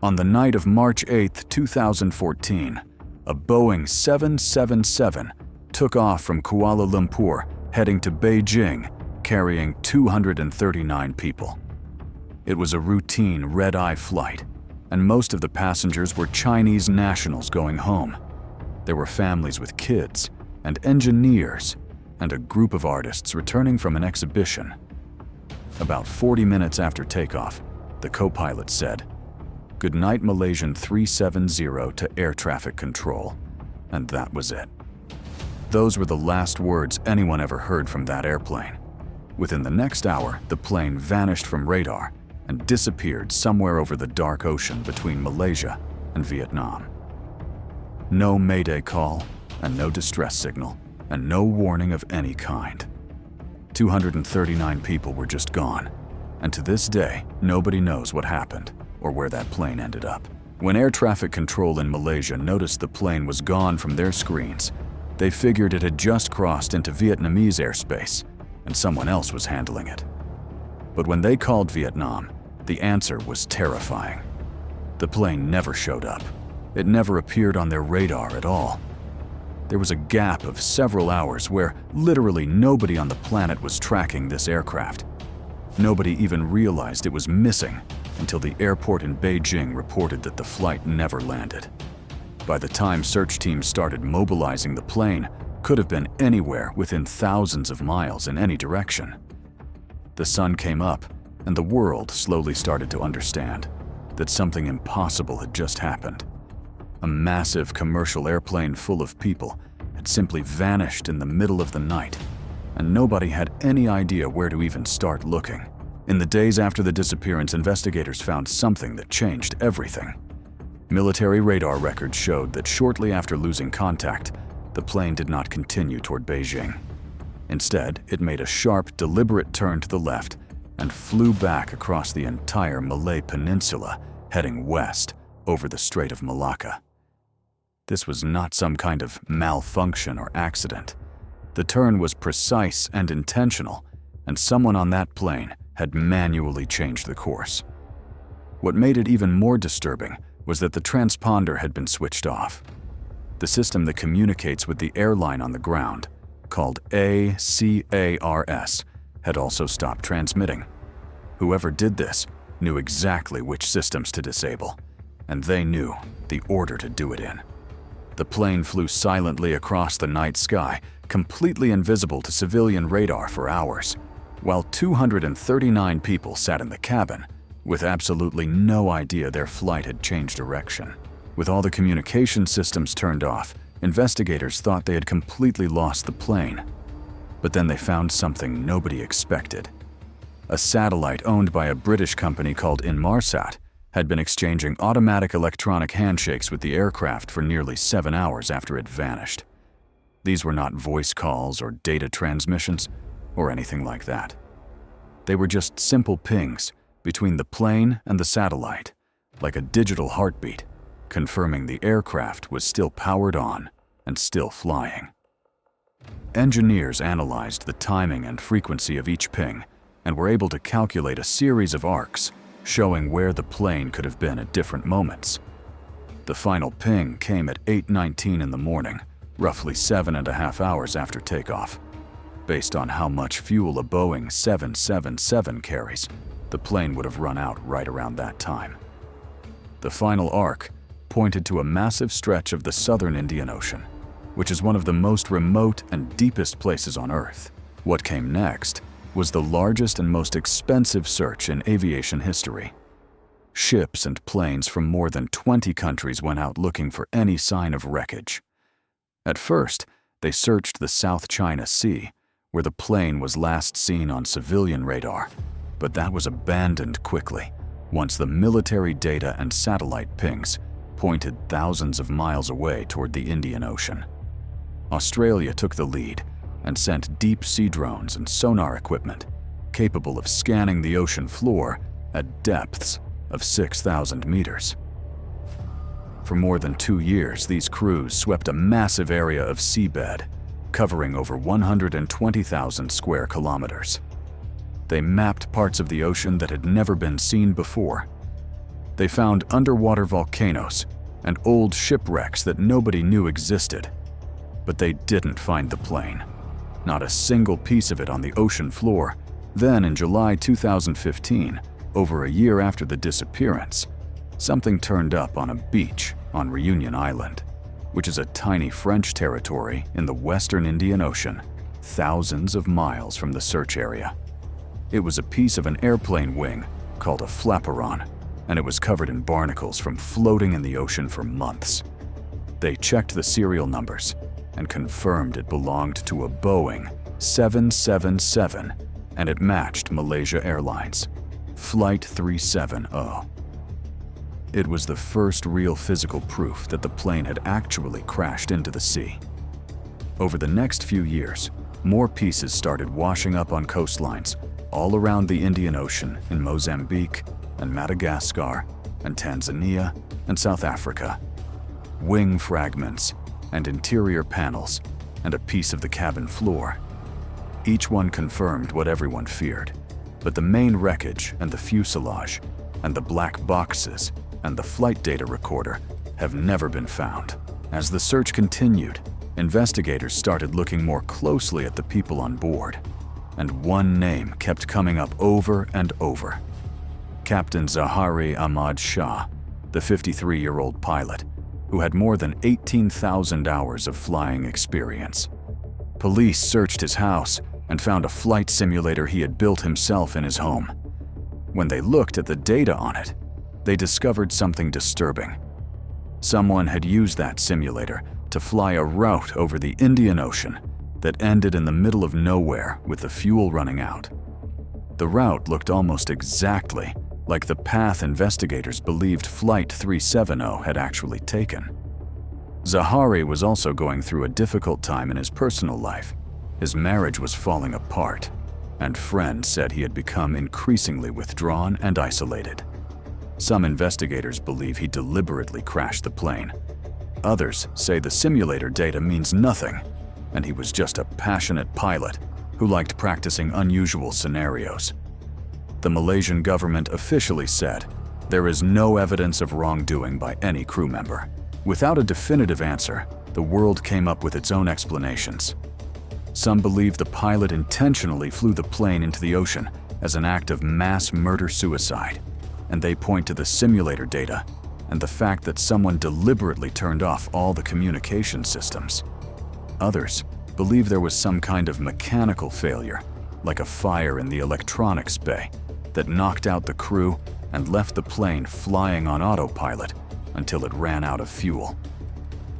On the night of March 8, 2014, a Boeing 777 took off from Kuala Lumpur, heading to Beijing, carrying 239 people. It was a routine red-eye flight, and most of the passengers were Chinese nationals going home. There were families with kids, and engineers, and a group of artists returning from an exhibition. About 40 minutes after takeoff, the co-pilot said, "Good night, Malaysian 370 to air traffic control," and that was it. Those were the last words anyone ever heard from that airplane. Within the next hour, the plane vanished from radar and disappeared somewhere over the dark ocean between Malaysia and Vietnam. No mayday call, and no distress signal, and no warning of any kind. 239 people were just gone, and to this day, nobody knows what happened or where that plane ended up. When air traffic control in Malaysia noticed the plane was gone from their screens, they figured it had just crossed into Vietnamese airspace and someone else was handling it. But when they called Vietnam, the answer was terrifying. The plane never showed up. It never appeared on their radar at all. There was a gap of several hours where literally nobody on the planet was tracking this aircraft. Nobody even realized it was missing until the airport in Beijing reported that the flight never landed. By the time search teams started mobilizing, the plane could have been anywhere within thousands of miles in any direction. The sun came up, and the world slowly started to understand that something impossible had just happened. A massive commercial airplane full of people had simply vanished in the middle of the night, and nobody had any idea where to even start looking. In the days after the disappearance, investigators found something that changed everything. Military radar records showed that shortly after losing contact, the plane did not continue toward Beijing. Instead, it made a sharp, deliberate turn to the left and flew back across the entire Malay Peninsula, heading west over the Strait of Malacca. This was not some kind of malfunction or accident. The turn was precise and intentional, and someone on that plane had manually changed the course. What made it even more disturbing was that the transponder had been switched off. The system that communicates with the airline on the ground, called ACARS, had also stopped transmitting. Whoever did this knew exactly which systems to disable, and they knew the order to do it in. The plane flew silently across the night sky, completely invisible to civilian radar for hours, while 239 people sat in the cabin with absolutely no idea their flight had changed direction. With all the communication systems turned off, investigators thought they had completely lost the plane. But then they found something nobody expected. A satellite owned by a British company called Inmarsat had been exchanging automatic electronic handshakes with the aircraft for nearly 7 hours after it vanished. These were not voice calls or data transmissions or anything like that. They were just simple pings between the plane and the satellite, like a digital heartbeat, confirming the aircraft was still powered on and still flying. Engineers analyzed the timing and frequency of each ping and were able to calculate a series of arcs showing where the plane could have been at different moments. The final ping came at 8:19 in the morning, roughly 7.5 hours after takeoff. Based on how much fuel a Boeing 777 carries, the plane would have run out right around that time. The final arc pointed to a massive stretch of the southern Indian Ocean, which is one of the most remote and deepest places on Earth. What came next was the largest and most expensive search in aviation history. Ships and planes from more than 20 countries went out looking for any sign of wreckage. At first, they searched the South China Sea, where the plane was last seen on civilian radar, but that was abandoned quickly once the military data and satellite pings pointed thousands of miles away toward the Indian Ocean. Australia took the lead and sent deep-sea drones and sonar equipment capable of scanning the ocean floor at depths of 6,000 meters. For more than 2 years, these crews swept a massive area of seabed, covering over 120,000 square kilometers. They mapped parts of the ocean that had never been seen before. They found underwater volcanoes and old shipwrecks that nobody knew existed. But they didn't find the plane. Not a single piece of it on the ocean floor. Then in July 2015, over a year after the disappearance, something turned up on a beach on Reunion Island, which is a tiny French territory in the western Indian Ocean, thousands of miles from the search area. It was a piece of an airplane wing called a flaperon, and it was covered in barnacles from floating in the ocean for months. They checked the serial numbers and confirmed it belonged to a Boeing 777, and it matched Malaysia Airlines Flight 370. It was the first real physical proof that the plane had actually crashed into the sea. Over the next few years, more pieces started washing up on coastlines all around the Indian Ocean in Mozambique and Madagascar and Tanzania and South Africa. Wing fragments and interior panels and a piece of the cabin floor. Each one confirmed what everyone feared, but the main wreckage and the fuselage and the black boxes and the flight data recorder have never been found. As the search continued, investigators started looking more closely at the people on board, and one name kept coming up over and over. Captain Zahari Ahmad Shah, the 53-year-old pilot, who had more than 18,000 hours of flying experience. Police searched his house and found a flight simulator he had built himself in his home. When they looked at the data on it, they discovered something disturbing. Someone had used that simulator to fly a route over the Indian Ocean that ended in the middle of nowhere with the fuel running out. The route looked almost exactly like the path investigators believed Flight 370 had actually taken. Zahari was also going through a difficult time in his personal life. His marriage was falling apart, and friends said he had become increasingly withdrawn and isolated. Some investigators believe he deliberately crashed the plane. Others say the simulator data means nothing, and he was just a passionate pilot who liked practicing unusual scenarios. The Malaysian government officially said there is no evidence of wrongdoing by any crew member. Without a definitive answer, the world came up with its own explanations. Some believe the pilot intentionally flew the plane into the ocean as an act of mass murder-suicide, and they point to the simulator data and the fact that someone deliberately turned off all the communication systems. Others believe there was some kind of mechanical failure, like a fire in the electronics bay, that knocked out the crew and left the plane flying on autopilot until it ran out of fuel.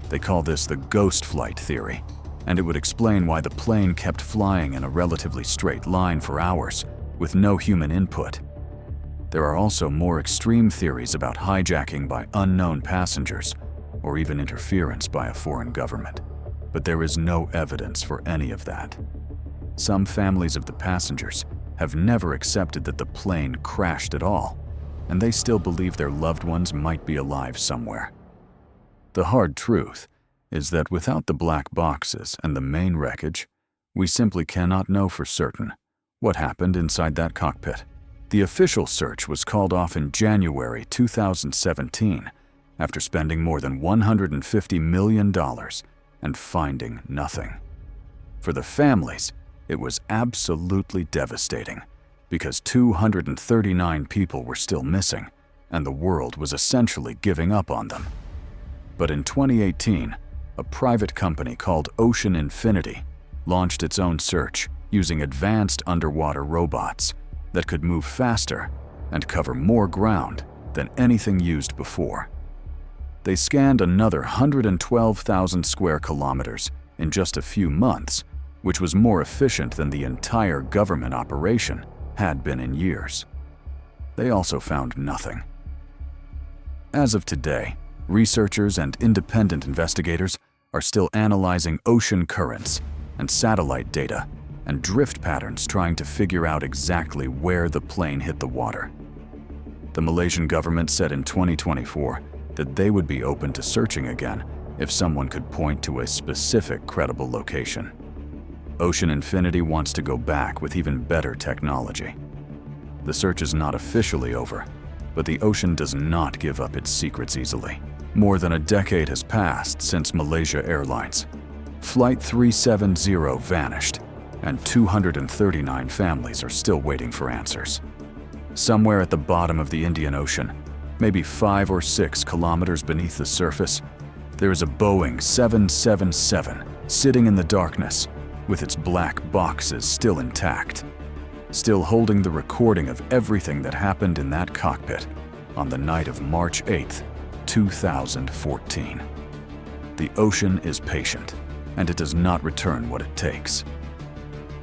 They call this the ghost flight theory, and it would explain why the plane kept flying in a relatively straight line for hours with no human input. There are also more extreme theories about hijacking by unknown passengers or even interference by a foreign government, but there is no evidence for any of that. Some families of the passengers have never accepted that the plane crashed at all, and they still believe their loved ones might be alive somewhere. The hard truth is that without the black boxes and the main wreckage, we simply cannot know for certain what happened inside that cockpit. The official search was called off in January 2017 after spending more than $150 million and finding nothing. For the families, it was absolutely devastating because 239 people were still missing and the world was essentially giving up on them. But in 2018, a private company called Ocean Infinity launched its own search using advanced underwater robots that could move faster and cover more ground than anything used before. They scanned another 112,000 square kilometers in just a few months, which was more efficient than the entire government operation had been in years. They also found nothing. As of today, researchers and independent investigators are still analyzing ocean currents and satellite data and drift patterns trying to figure out exactly where the plane hit the water. The Malaysian government said in 2024 that they would be open to searching again if someone could point to a specific credible location. Ocean Infinity wants to go back with even better technology. The search is not officially over, But the ocean does not give up its secrets easily. More than a decade has passed since Malaysia Airlines Flight 370 vanished, and 239 families are still waiting for answers. Somewhere at the bottom of the Indian Ocean, maybe 5 or 6 kilometers beneath the surface, there is a Boeing 777 sitting in the darkness, with its black boxes still intact, still holding the recording of everything that happened in that cockpit on the night of March 8, 2014. The ocean is patient, and it does not return what it takes.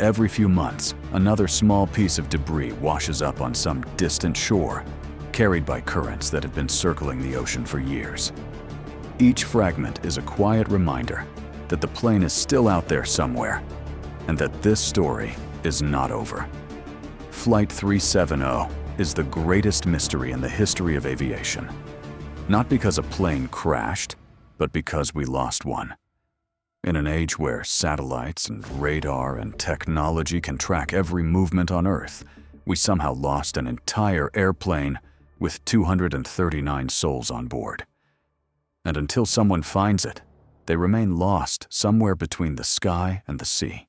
Every few months, another small piece of debris washes up on some distant shore, carried by currents that have been circling the ocean for years. Each fragment is a quiet reminder that the plane is still out there somewhere, and that this story is not over. Flight 370 is the greatest mystery in the history of aviation. Not because a plane crashed, but because we lost one. In an age where satellites and radar and technology can track every movement on Earth, we somehow lost an entire airplane with 239 souls on board. And until someone finds it, they remain lost somewhere between the sky and the sea.